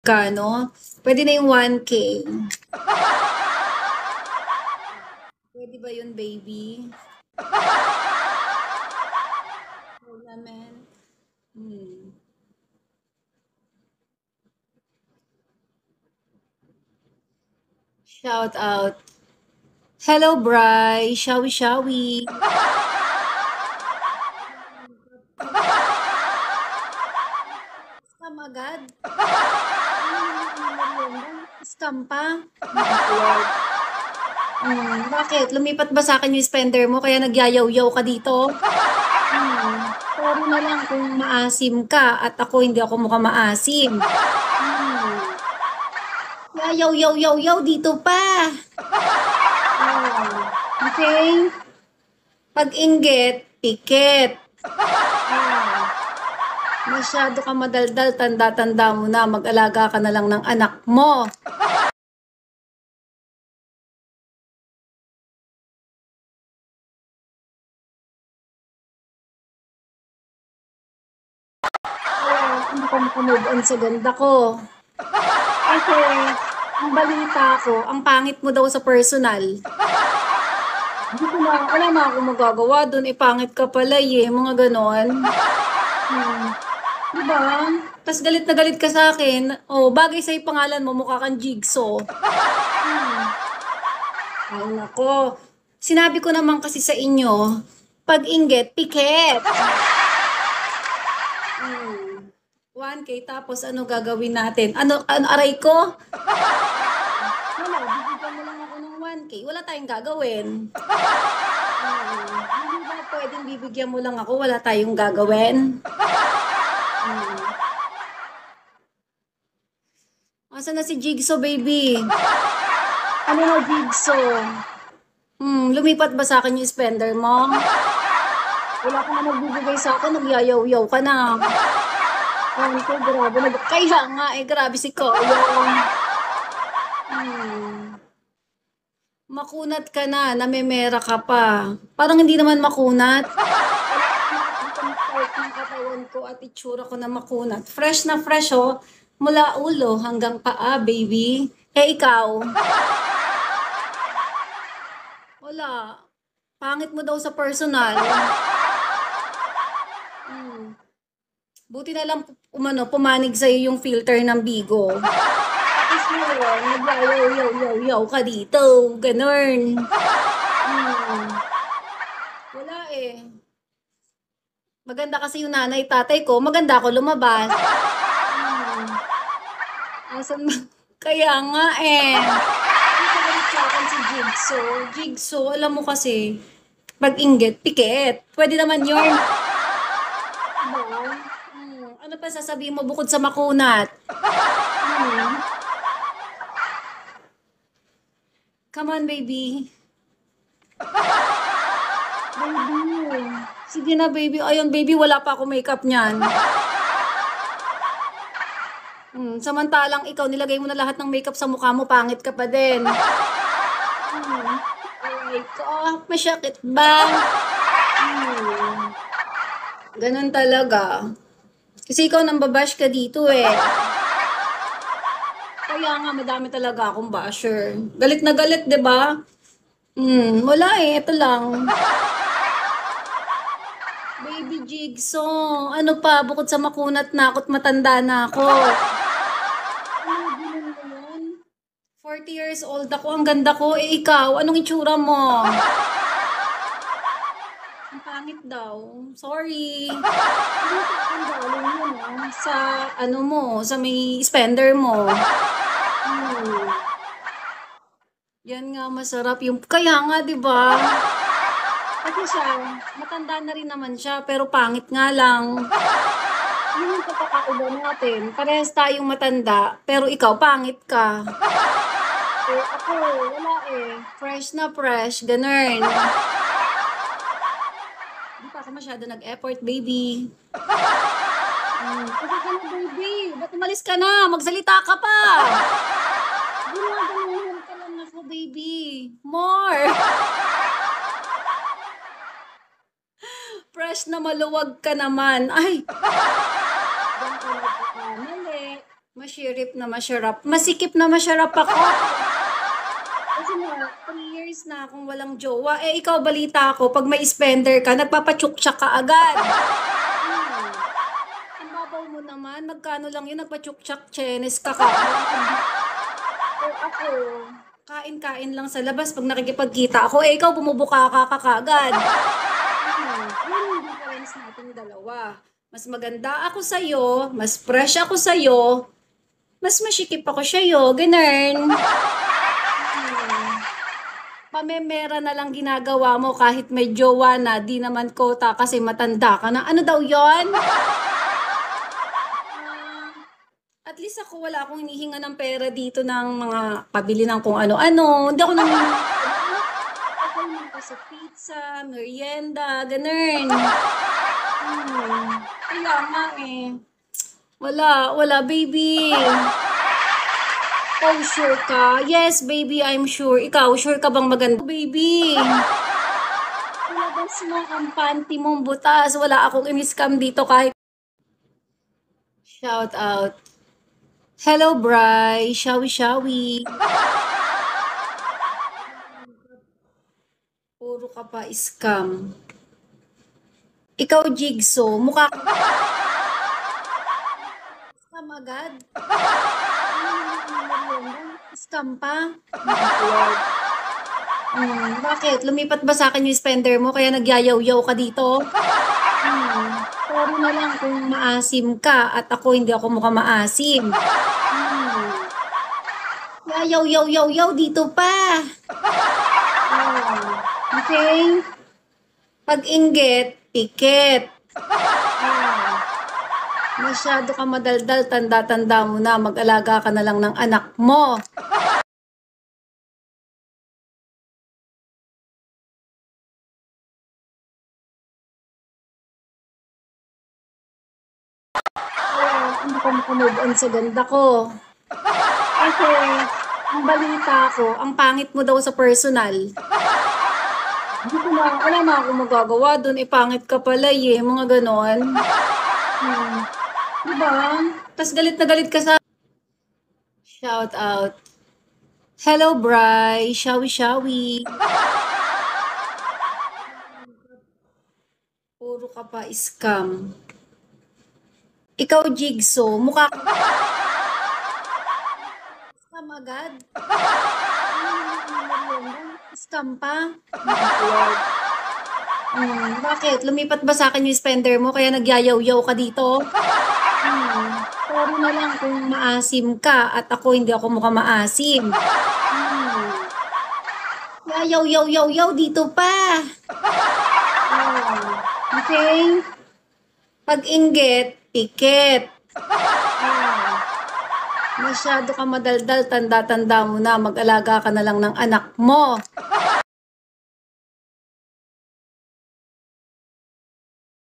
Kano? Pwede na yung 1K. Pwede ba yun, baby? Wala, man. Hmm. Shout out. Hello, Bri. Shawi, shawi. Scam agad? Scam pa? Lord. Bakit? Lumipat ba sa akin yung spender mo kaya nagyayaw-yaw ka dito? Sorry na lang kung maasim ka at ako hindi ako mukhang maasim. Yayaw, yaw, yaw, yaw, dito pa. Okay? Pag-inggit, pikit. Masyado ka madaldal, tanda-tanda mo na, mag-alaga ka na lang ng anak mo. Hindi ka makamove on sa ganda ko. Kasi, ang balita ko, ang pangit mo daw sa personal. Hindi ko na, wala na akong magagawa doon. Pangit ka pala mga ganon. Diba? Tapos galit na galit ka sa akin. Oh, bagay sa pangalan mo, mukha kang Jigsaw. Ay, nako. Sinabi ko naman kasi sa inyo, pag inggit, piket. 1K, tapos ano gagawin natin? Ano aray ko? Wala, bibigyan mo lang ako ng 1K. Wala tayong gagawin. Hindi ba pwedeng bibigyan mo lang ako? Wala tayong gagawin. Asa na si Jigsaw, baby? Ano na, Jigsaw? Lumipat ba sa akin yung spender mo? Wala ka na magbibigay sa akin, nagyayaw-yaw ka na. Ay, ko, grabe. Kaya nga, grabe si Kuya. Makunat ka na, namemera ka pa. Parang hindi naman makunat. Ang part ng katawan ko at itsura ko na makunat. Fresh na fresh, oh. Mula ulo hanggang paa, baby. Ikaw? Wala. Pangit mo daw sa personal. Buti na lang pumanig sa'yo yung filter ng Bigo. Tapos ngayon, nagyayaw-yaw-yaw ka dito. Ganun. Wala eh. Maganda kasi yung nanay, tatay ko. Maganda ako lumabas. Asan ba? Kaya nga eh. Ang sa akin si Jigsaw. Jigsaw, alam mo kasi, pag-inggit, pikit. Pwede naman yun. Diba? Ano pa sasabihin mo bukod sa makunat? Come on, baby. Baby. Sige na, baby. Ayun, baby, wala pa ako makeup niyan. Samantalang ikaw, nilagay mo na lahat ng makeup sa mukha mo, pangit ka pa din. Aray ko, masyakit ba? Ganun talaga. Kasi ikaw nang babash ka dito eh. Kaya nga, madami talaga akong basher. Galit na galit, di ba? Wala eh, ito lang. Baby Jigsaw, ano pa, bukod sa makunat na ako't matanda na ako. Ano, ginan mo yun? 40 years old ako, ang ganda ko. Ikaw, anong itsura mo? Ang pangit daw. Sorry. Ano ka ang galing yun, sa ano mo, sa may spender mo. Yan nga masarap yung kaya nga 'di ba? Kasi siya, matanda na rin naman siya pero pangit nga lang. Yun yung pagkakaiba natin. Parehas tayong matanda pero ikaw pangit ka. Eh, ako, wala eh. Fresh na fresh, ganun. Hindi pa ako masyado nag-effort, baby. Kasi ka na, baby. Ba't umalis ka na? Magsalita ka pa. Ginaganuhan ka lang ako, baby. More. Fresh na maluwag ka naman. Ay. Diyan ka nagkakamali. Masyirip na masyarap. Masikip na masyarap ako. Kasi nga, 3 years na akong walang jowa. Eh, ikaw, balita ko, pag may spender ka, nagpapachuk-chak ka agad. Ang babaw mo naman, magkano lang yun, nagpachuk-chak, chenes ka ka. Eh, ako, kain-kain lang sa labas pag nakikipagkita ako. Eh, ikaw, bumubuka ka kagad. Yun yung difference natin dalawa. Mas maganda ako sa'yo, mas fresh ako sa'yo, mas masikip ako sa'yo, ganun. Pamemera na lang ginagawa mo kahit may jowa na, di naman kota kasi matanda ka na. Ano daw yon? At least ako wala akong hinihinga ng pera dito ng mga pabili ng kung ano-ano. Hindi ako nang ako naman sa pizza, merienda, ganun. Kaya nga eh. Wala, baby. Oh, sure ka? Yes, baby, I'm sure. Ikaw, sure ka bang maganda? Baby, ilabas mo ang panty mong butas. Wala akong in-scam dito kahit. Shout out. Hello, Bri. Shawi. Puro ka pa scam. Ikaw, Jigsaw, mukha ka scam agad. Scam pa? Bakit? Lumipat ba sa akin yung spender mo kaya nagyayaw-yaw ka dito? Sorry na lang kung maasim ka at ako hindi ako mukhang maasim. Yaw dito pa. Okay? Pag-inggit, pikit. Masyado ka madaldal, tanda-tanda mo na, mag-alaga ka na lang ng anak mo. Hindi ka makamove on sa ganda ko. Kasi, ang balita ko, ang pangit mo daw sa personal. Hindi ko na, wala na akong magagawa dun, pangit ka pala mga ganon. Diba? Tapos galit na galit ka sa. Shout out. Hello, Bri. Shawi. Puro ka pa scam. Ikaw, Jigsaw, mukha ka scam agad. Scam pa? Bakit? Lumipat ba sa akin yung spender mo kaya nagyayaw-yaw ka dito? Sorry na lang kung maasim ka at ako hindi ako mukhang maasim. Yaw dito pa. Okay? Pag-inggit, pikit. Masyado ka madaldal, tanda-tanda mo na, mag-alaga ka na lang ng anak mo.